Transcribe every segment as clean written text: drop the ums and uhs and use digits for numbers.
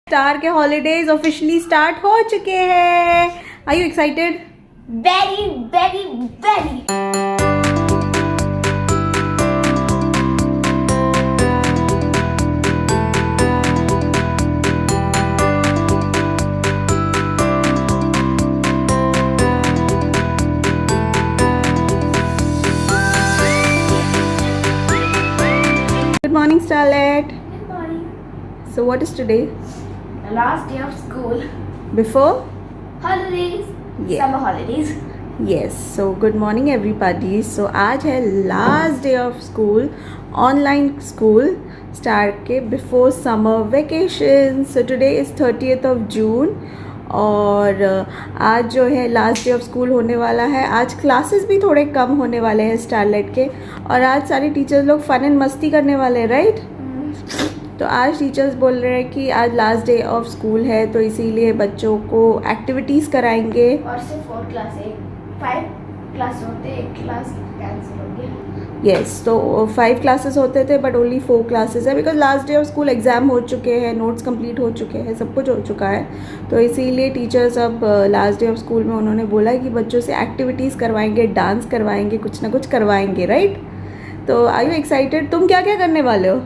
Star के holidays officially start हो चुके हैं। Are you excited? Very very very. Good morning, Starlet. Good morning. So what is today? The last day of school. Before? Holidays. Yeah. Summer holidays. Yes. So good morning everybody. So आज है last day of school, online school start के before summer vacation. So today is 30th of June और आज जो है last day of school होने वाला है। आज क्लासेस भी थोड़े कम होने वाले हैं स्टारलेट के और आज सारे टीचर्स लोग फन एंड मस्ती करने वाले हैं, राइट? तो आज टीचर्स बोल रहे हैं कि आज लास्ट डे ऑफ स्कूल है तो इसीलिए बच्चों को एक्टिविटीज़ कराएंगे। और सिर्फ 4 क्लास है, 5 क्लास होते, एक क्लास कैंसिल हो गया। येस, तो 5 क्लासेस होते थे बट ओनली 4 क्लासेस है because last day of school exam हो चुके हैं, नोट्स कंप्लीट हो चुके हैं, सब कुछ हो चुका है। तो इसीलिए टीचर्स अब लास्ट डे ऑफ स्कूल में उन्होंने बोला है कि बच्चों से एक्टिविटीज़ करवाएंगे, डांस करवाएंगे, कुछ ना कुछ करवाएंगे, राइट? तो आर यू एक्साइटेड? तुम क्या क्या करने वाले हो?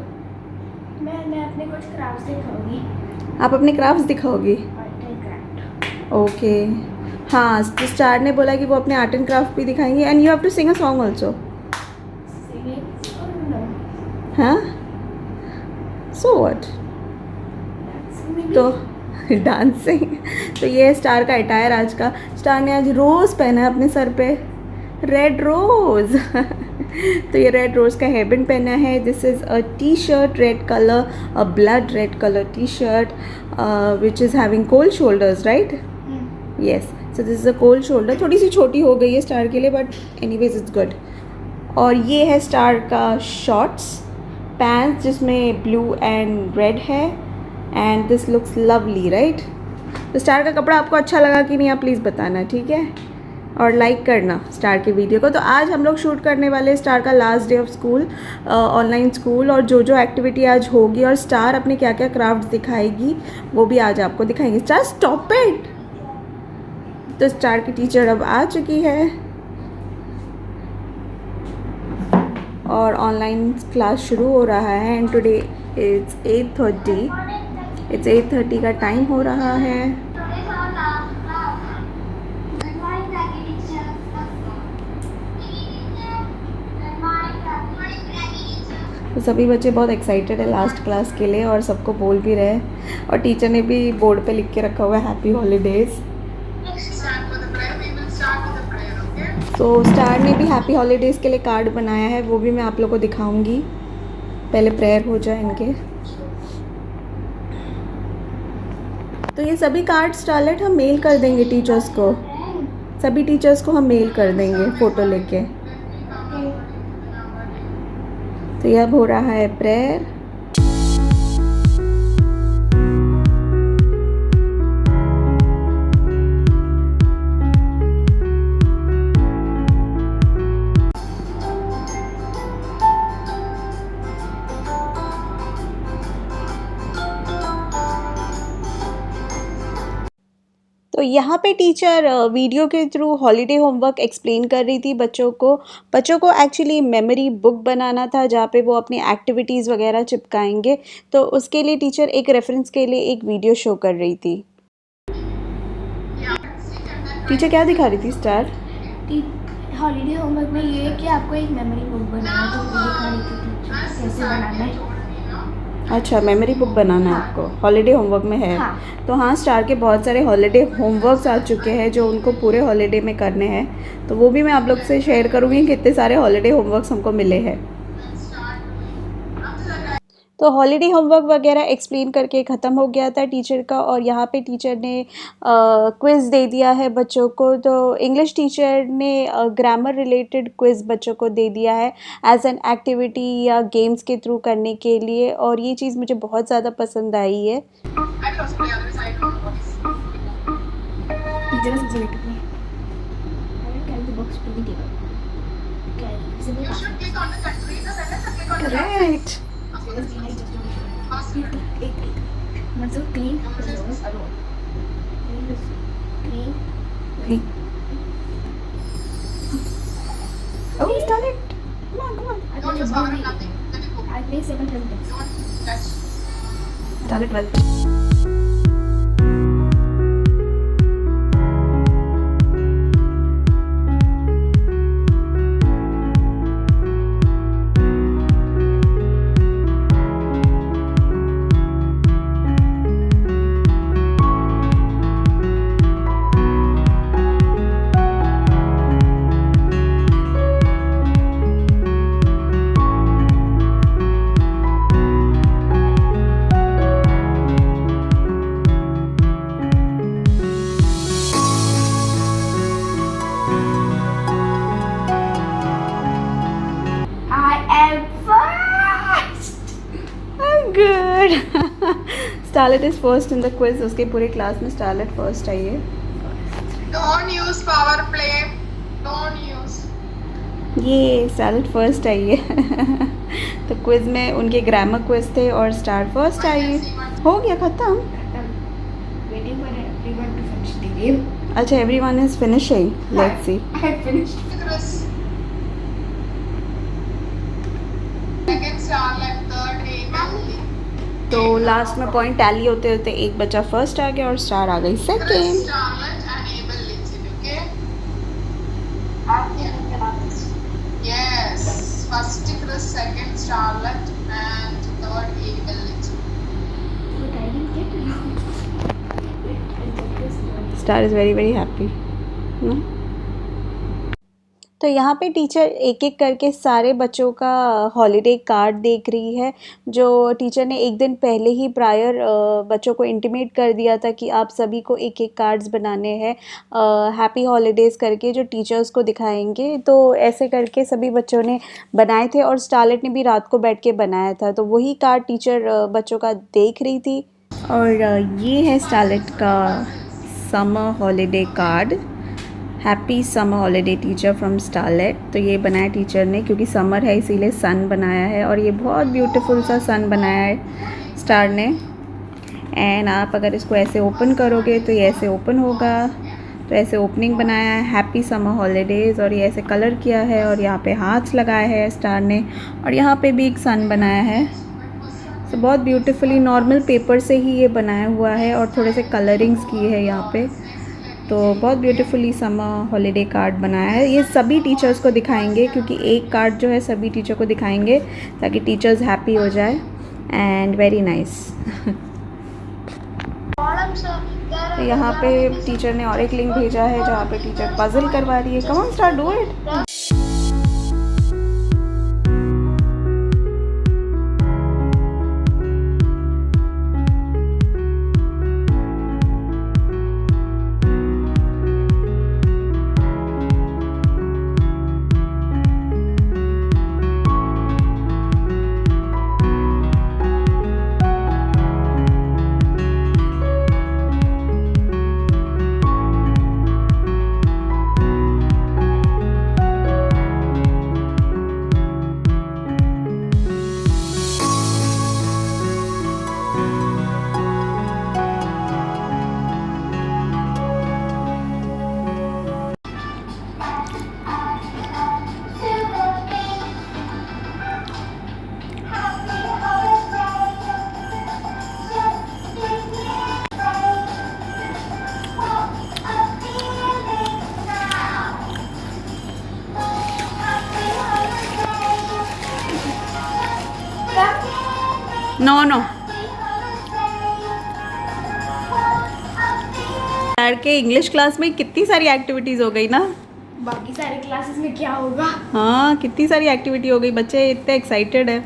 मैं अपने कुछ क्राफ्ट्स दिखाऊंगी। आप अपने क्राफ्ट्स दिखाओगी? Art and craft. ओके, हाँ, स्टार ने बोला कि वो अपने आर्ट एंड क्राफ्ट भी दिखाएंगे and you have to sing a song also. हाँ, सो व्हाट? तो डांसिंग। तो ये है स्टार का अटायर आज का। स्टार ने आज रोज़ पहना है अपने सर पे, रेड रोज़। तो ये रेड रोज़ का हेयरबैंड पहना है। This is a T shirt red colour, a blood red colour T shirt which is having cold shoulders, right? Yes, so this is a cold shoulder. थोड़ी सी छोटी हो गई है स्टार के लिए बट एनीवेज इट्स गुड। और ये है स्टार का शॉर्ट्स पैंट्स जिसमें ब्लू एंड रेड है and this looks lovely, right? तो स्टार का कपड़ा आपको अच्छा लगा कि नहीं, आप प्लीज़ बताना, ठीक है? और लाइक करना स्टार के वीडियो को। तो आज हम लोग शूट करने वाले स्टार का last day of school, online school, और जो जो एक्टिविटी आज होगी और स्टार अपने क्या क्या क्राफ्ट दिखाएगी वो भी आज आपको दिखाएंगे। Star stop it. तो स्टार की टीचर अब आ चुकी है और ऑनलाइन क्लास शुरू हो रहा है एंड टुडे इट्स 8:30। इट्स 8:30 का टाइम हो रहा है। तो सभी बच्चे बहुत एक्साइटेड है लास्ट क्लास के लिए और सबको बोल भी रहे हैं और टीचर ने भी बोर्ड पे लिख के रखा हुआ है हैप्पी हॉलीडेज़। तो स्टार ने भी हैप्पी हॉलीडेज़ के लिए कार्ड बनाया है, वो भी मैं आप लोगों को दिखाऊंगी। पहले प्रेयर हो जाए इनके। तो ये सभी कार्ड स्टारलेट हम मेल कर देंगे टीचर्स को, सभी टीचर्स को हम मेल कर देंगे फ़ोटो लेके। तो ये अब हो रहा है प्रेयर। तो यहाँ पे टीचर वीडियो के थ्रू हॉलीडे होमवर्क एक्सप्लेन कर रही थी बच्चों को। बच्चों को एक्चुअली मेमोरी बुक बनाना था जहाँ पे वो अपनी एक्टिविटीज़ वगैरह चिपकाएंगे, तो उसके लिए टीचर एक रेफरेंस के लिए एक वीडियो शो कर रही थी। टीचर क्या दिखा रही थी स्टार? हॉलीडे होमवर्क में ये है कि आपको एक मेमोरी बुक बनाना है, तो वो दिखा रही थी टीचर कैसे बनाना है। अच्छा, मेमोरी बुक बनाना है आपको, हॉलीडे होमवर्क में है। हाँ। तो हाँ, स्टार के बहुत सारे हॉलीडे होमवर्क्स आ चुके हैं जो उनको पूरे हॉलीडे में करने हैं, तो वो भी मैं आप लोग से शेयर करूँगी कितने सारे हॉलीडे होमवर्क्स हमको मिले हैं। तो हॉलीडे होमवर्क वगैरह एक्सप्लेन करके ख़त्म हो गया था टीचर का और यहाँ पे टीचर ने क्विज़ दे दिया है बच्चों को। तो इंग्लिश टीचर ने ग्रामर रिलेटेड क्विज़ बच्चों को दे दिया है एज एन एक्टिविटी या गेम्स के थ्रू करने के लिए, और ये चीज़ मुझे बहुत ज़्यादा पसंद आई है। Correct. मतलब clean clean Oh, start it. Come on, come on. Don't use power, nothing. Let it go. I play 7 times. Don't touch. Start it well. I am first. I'm good. Starlet is first in the quiz. उसके पूरे class में Starlet first आई है. Don't use power play. Don't use. ये Starlet first आई है. तो quiz में उनके grammar quiz थे और स्टार फर्स्ट आई है. हो गया खत्म. Waiting for everyone to finish the game. अच्छा, everyone is finishing. Let's see. I finished. Chris. Second Starlet, third Emily. तो लास्ट में पॉइंट टैली होते होते एक बच्चा फर्स्ट आ गया और स्टार आ गई Chris, second. Starlet, and Abel Little. Okay. Yes. First Chris, second Starlet, and third Abel Little. But I didn't get it. Wait, I got this one. Star is very very happy. तो यहाँ पे teacher एक एक करके सारे बच्चों का holiday card देख रही है, जो टीचर ने एक दिन पहले ही प्रायर बच्चों को इंटीमेट कर दिया था कि आप सभी को एक एक कार्ड्स बनाने हैं हैप्पी हॉलीडेज़ करके, जो टीचर्स को दिखाएंगे. तो ऐसे करके सभी बच्चों ने बनाए थे और स्टारलेट ने भी रात को बैठ के बनाया था. तो वही कार्ड टीचर बच्चों का देख रही थी. और ये है स्टारलेट का summer holiday card. Happy summer holiday teacher from starlet. तो ये बनाया टीचर ने क्योंकि समर है इसीलिए सन बनाया है, और ये बहुत ब्यूटीफुल सा सन बनाया है स्टार ने. एंड आप अगर इसको ऐसे ओपन करोगे तो ये ऐसे ओपन होगा. तो ऐसे ओपनिंग बनाया है हैप्पी समर हॉलीडेज़, और ये ऐसे कलर किया है और यहाँ पे हाथ लगाया है स्टार ने, और यहाँ पे भी एक सन बनाया है. तो बहुत ब्यूटीफुली नॉर्मल पेपर से ही ये बनाया हुआ है और थोड़े से कलरिंग्स किए हैं यहाँ पे. तो बहुत ब्यूटीफुली समर हॉलीडे कार्ड बनाया है. ये सभी टीचर्स को दिखाएंगे क्योंकि एक कार्ड जो है सभी टीचर को दिखाएंगे ताकि टीचर्स हैप्पी हो जाए. And very nice. तो यहाँ पे टीचर ने और एक लिंक भेजा है जहाँ पे टीचर पजल करवा रही है. Come on start, do it. No no. यार के इंग्लिश क्लास में कितनी सारी एक्टिविटीज़ हो गई ना. बाकी सारे क्लासेस में क्या होगा. हाँ, कितनी सारी एक्टिविटी हो गई. बच्चे इतने एक्साइटेड है.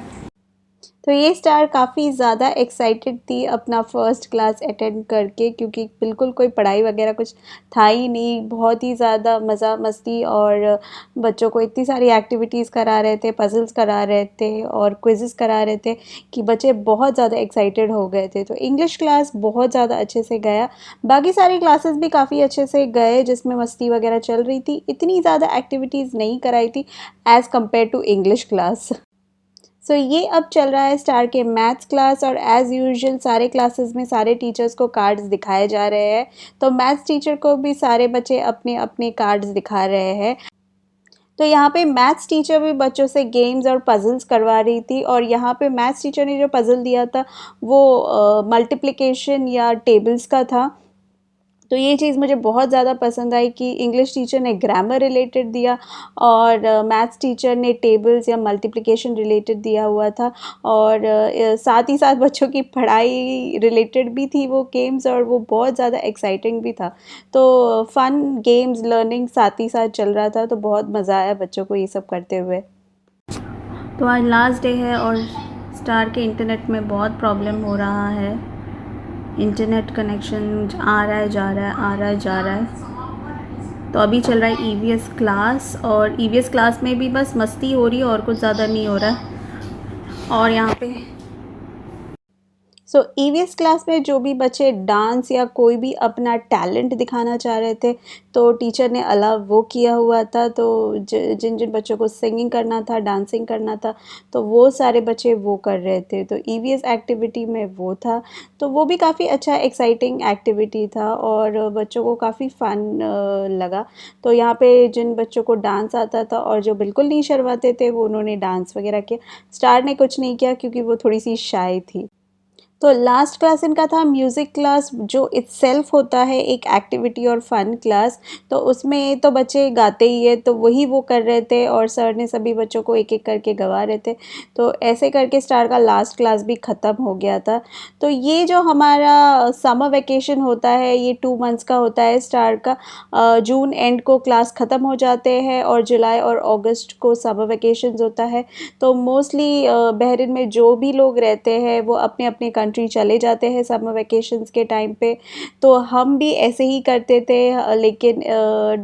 तो ये स्टार काफ़ी ज़्यादा एक्साइटेड थी अपना फ़र्स्ट क्लास अटेंड करके, क्योंकि बिल्कुल कोई पढ़ाई वगैरह कुछ था ही नहीं. बहुत ही ज़्यादा मज़ा मस्ती, और बच्चों को इतनी सारी एक्टिविटीज़ करा रहे थे, पजल्स करा रहे थे और क्विज़ेस करा रहे थे कि बच्चे बहुत ज़्यादा एक्साइटेड हो गए थे. तो इंग्लिश क्लास बहुत ज़्यादा अच्छे से गया. बाकी सारी क्लासेस भी काफ़ी अच्छे से गए जिसमें मस्ती वगैरह चल रही थी. इतनी ज़्यादा एक्टिविटीज़ नहीं कराई थी as compare to English class. So ये अब चल रहा है स्टार के मैथ्स क्लास और एज़ यूजुअल सारे क्लासेस में सारे टीचर्स को कार्ड्स दिखाए जा रहे हैं। तो मैथ्स टीचर को भी सारे बच्चे अपने अपने कार्ड्स दिखा रहे हैं। तो यहाँ पे मैथ्स टीचर भी बच्चों से गेम्स और पज़ल्स करवा रही थी और यहाँ पे मैथ्स टीचर ने जो पज़ल दिया था वो मल्टीप्लिकेशन या टेबल्स का था। तो ये चीज़ मुझे बहुत ज़्यादा पसंद आई कि इंग्लिश टीचर ने ग्रामर रिलेटेड दिया और मैथ्स टीचर ने टेबल्स या मल्टीप्लिकेशन रिलेटेड दिया हुआ था और साथ ही साथ बच्चों की पढ़ाई रिलेटेड भी थी वो गेम्स और वो बहुत ज़्यादा एक्साइटिंग भी था। तो फ़न गेम्स लर्निंग साथ ही साथ चल रहा था, तो बहुत मज़ा आया बच्चों को ये सब करते हुए। तो आज लास्ट डे है और स्टार के इंटरनेट में बहुत प्रॉब्लम हो रहा है। इंटरनेट कनेक्शन आ रहा है जा रहा है, आ रहा है जा रहा है। तो अभी चल रहा है ईवीएस क्लास और ईवीएस क्लास में भी बस मस्ती हो रही है और कुछ ज़्यादा नहीं हो रहा है। और यहाँ पे सो ईवीएस क्लास में जो भी बच्चे डांस या कोई भी अपना टैलेंट दिखाना चाह रहे थे तो टीचर ने अलाउ वो किया हुआ था। तो जिन जिन बच्चों को सिंगिंग करना था, डांसिंग करना था, तो वो सारे बच्चे वो कर रहे थे। तो ईवीएस एक्टिविटी में वो था, तो वो भी काफ़ी अच्छा एक्साइटिंग एक्टिविटी था और बच्चों को काफ़ी फ़न लगा। तो यहाँ पे जिन बच्चों को डांस आता था और जो बिल्कुल नहीं शर्माते थे वो उन्होंने डांस वगैरह किया। स्टार ने कुछ नहीं किया क्योंकि वो थोड़ी सी शाय थी। तो लास्ट क्लास इनका था म्यूज़िक क्लास, जो इटसेल्फ होता है एक एक्टिविटी और फ़न क्लास। तो उसमें तो बच्चे गाते ही है, तो वही वो कर रहे थे और सर ने सभी बच्चों को एक एक करके गवा रहे थे। तो ऐसे करके स्टार का लास्ट क्लास भी ख़त्म हो गया था। तो ये जो हमारा समर वेकेशन होता है ये 2 मंथ्स का होता है स्टार का। जून एंड को क्लास ख़त्म हो जाते हैं और जुलाई और अगस्त को समर वेकेशंस होता है। तो मोस्टली बहरीन में जो भी लोग रहते हैं वो अपने अपने कंट्री चले जाते हैं समर वेकेशंस के टाइम पे। तो हम भी ऐसे ही करते थे, लेकिन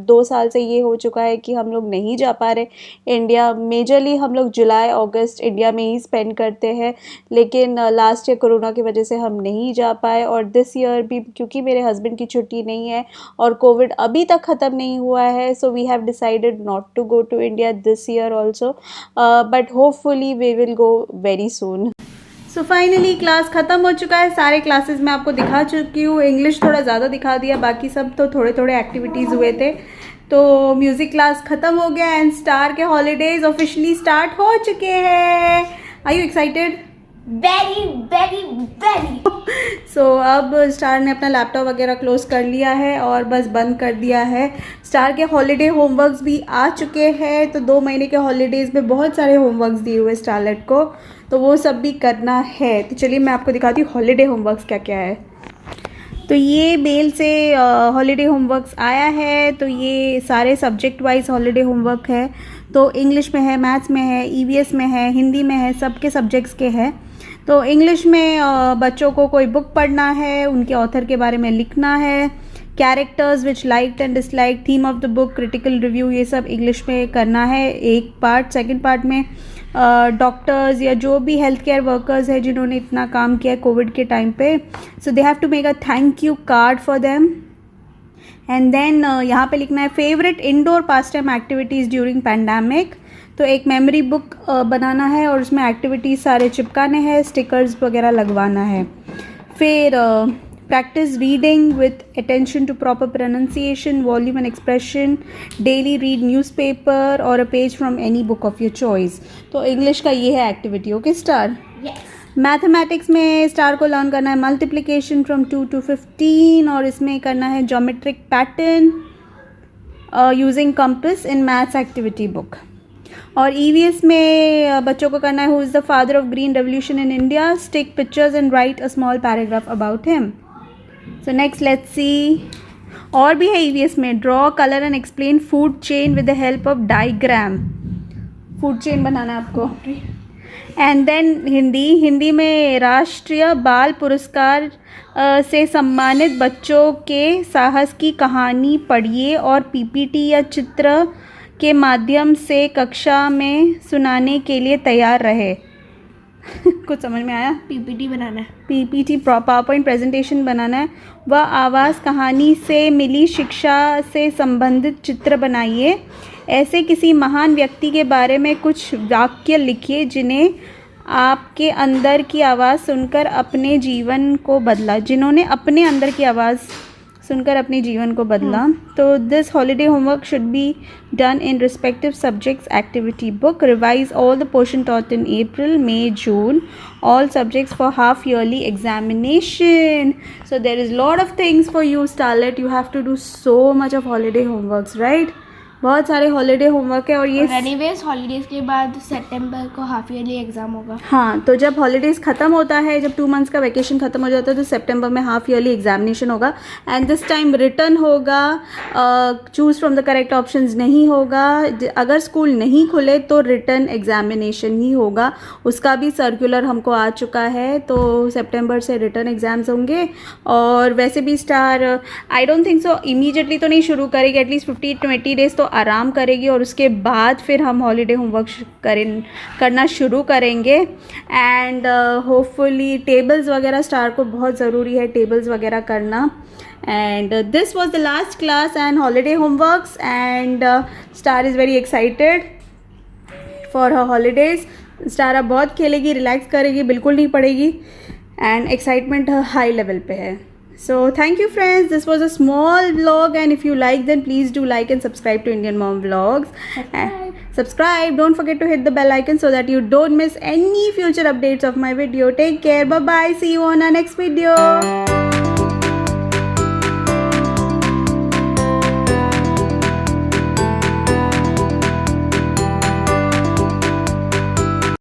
2 साल से ये हो चुका है कि हम लोग नहीं जा पा रहे इंडिया। मेजरली हम लोग जुलाई अगस्त इंडिया में ही स्पेंड करते हैं, लेकिन लास्ट ईयर कोरोना की वजह से हम नहीं जा पाए। और दिस ईयर भी क्योंकि मेरे हस्बैंड की छुट्टी नहीं है और कोविड अभी तक ख़त्म नहीं हुआ है, so we have decided not to go to India this year also, but hopefully we will go very soon. So finally class ख़त्म हो चुका है। सारे क्लासेस मैं आपको दिखा चुकी हूँ। इंग्लिश थोड़ा ज़्यादा दिखा दिया, बाकी सब तो थोड़े थोड़े एक्टिविटीज़ हुए थे। तो म्यूज़िक क्लास ख़त्म हो गया एंड स्टार के हॉलीडेज़ ऑफिशियली स्टार्ट हो चुके हैं। Are you excited? Very very very. So अब स्टार ने अपना लैपटॉप वगैरह क्लोज़ कर लिया है और बस बंद कर दिया है। स्टार के हॉलीडे होमवर्क्स भी आ चुके हैं। तो 2 महीने के हॉलीडेज़ में बहुत सारे होमवर्क्स दिए हुए स्टारलेट को, तो वो सब भी करना है। तो चलिए मैं आपको दिखाती हूँ हॉलीडे होमवर्क्स क्या क्या है। तो ये मेल से हॉलीडे होमवर्क्स आया है। तो ये सारे सब्जेक्ट वाइज हॉलीडे होमवर्क है। तो इंग्लिश में है, मैथ्स में है, ईवीएस में है, हिंदी में है, सबके सब्जेक्ट्स के हैं। तो इंग्लिश में बच्चों को कोई बुक पढ़ना है, उनके ऑथर के बारे में लिखना है, characters which liked and dislike, theme of the book, critical review, ये सब इंग्लिश में करना है एक पार्ट। सेकंड पार्ट में डॉक्टर्स या जो भी हेल्थ केयर वर्कर्स है जिन्होंने इतना काम किया है कोविड के टाइम पे, so they have to make a thank you card for them. And then यहाँ पे लिखना है favourite indoor pass time activities during pandemic. तो एक मेमोरी बुक बनाना है और उसमें एक्टिविटीज़ सारे चिपकाने हैं, स्टिकर्स वगैरह लगवाना है। फिर practice reading with attention to proper pronunciation, volume and expression, daily read newspaper or a page from any book of your choice। तो इंग्लिश का ये है activity. Okay star? Yes. Mathematics में स्टार को लर्न करना है मल्टीप्लिकेशन फ्रॉम 2 to 15 और इसमें करना है geometric pattern using compass in maths activity book. और ईवीएस में बच्चों को करना है who is the father of green revolution in India, stick pictures and write a small paragraph about him. So next let's see, और भी है EVS में draw, colour and explain food chain with the help of diagram. Food chain बनाना है आपको। And then Hindi में राष्ट्रीय बाल पुरस्कार से सम्मानित बच्चों के साहस की कहानी पढ़िए और पीपीटी या चित्र के माध्यम से कक्षा में सुनाने के लिए तैयार रहे। कुछ समझ में आया? पीपीटी बनाना है। पीपीटी पावर पॉइंट प्रेजेंटेशन बनाना है। वह आवाज़ कहानी से मिली शिक्षा से संबंधित चित्र बनाइए। ऐसे किसी महान व्यक्ति के बारे में कुछ वाक्य लिखिए जिन्हें आपके अंदर की आवाज़ सुनकर अपने जीवन को बदला, जिन्होंने अपने अंदर की आवाज़ सुनकर अपने जीवन को बदला. तो this holiday homework should be done in respective subjects activity book. Revise all the portion taught in April, May, June, all subjects for half yearly examination. So there is lot of things for you, Starlet. You have to do so much of holiday homeworks, right? बहुत सारे holiday homework है और ये anyways holidays के बाद सितंबर को half yearly exam होगा. हाँ, तो जब हॉलीडेज ख़त्म होता है, जब 2 मंथ्स का वैकेशन ख़त्म हो जाता है तो सितंबर में हाफ ईयरली एग्जामिनेशन होगा. एंड दिस टाइम रिटर्न होगा, choose from the correct options नहीं होगा. अगर स्कूल नहीं खुले तो रिटर्न एग्जामिनेशन ही होगा. उसका भी सर्कुलर हमको आ चुका है. तो सितंबर से रिटर्न एग्ज़ाम्स होंगे. और वैसे भी star I don't think so immediately तो नहीं शुरू करेगी. एटलीस्ट 15-20 डेज़ तो आराम करेगी और उसके बाद फिर हम हॉलीडे होमवर्क करना शुरू करेंगे. एंड होपफुली टेबल्स वगैरह स्टार को बहुत ज़रूरी है, टेबल्स वगैरह करना. And this was the last class and holiday homeworks. And star is very excited for her holidays. Star अब बहुत खेलेगी, रिलैक्स करेगी, बिल्कुल नहीं पढ़ेगी. एंड एक्साइटमेंट हाई लेवल पे है. So thank you friends, this was a small vlog and if you like then please do like and subscribe to Indian Mom Vlogs. Subscribe, don't forget to hit the bell icon so that you don't miss any future updates of my video. Take care, bye bye, see you on our next video.